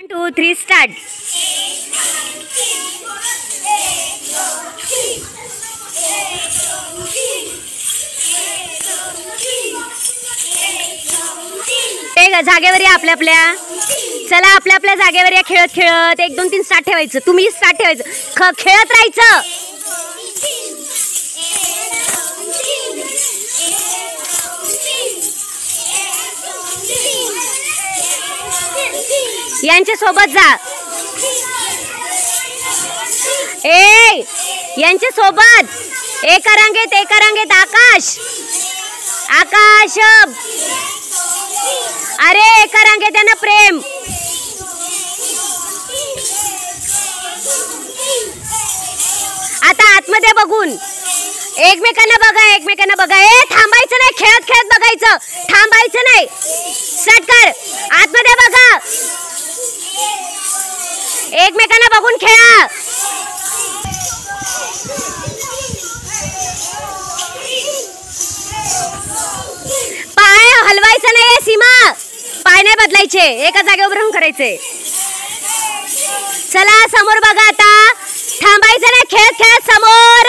2 3 start. जागेवर या आपल्या आपल्या. चला आपल्या आपल्या जागेवर या. खेळत खेळत 1 2 3 स्टार्ट ठेवायचं. तुम्ही स्टार्ट ठेवायचं. खेळत राहायचं. यांच्या सोबत जा. ए यांच्या सोबत एका रांगेत आकाश. आकाश अरे एका रांगेत आहे ना प्रेम. आता आतमध्ये बघून एकमेकांना बघा. ए थांबायचं नाही. खेळत खेळत बघायचं. थांबायचं नाही. स्टार्ट कर. आतमध्ये बघा. एकमेकांना बघून खेळा. पाय हलवायचं नाही. सीमा पाय नाही बदलायचे. एका जागेवर राहून करायचे. चला समोर बघा. आता थांबायचं नाही. खेळत खेळत समोर.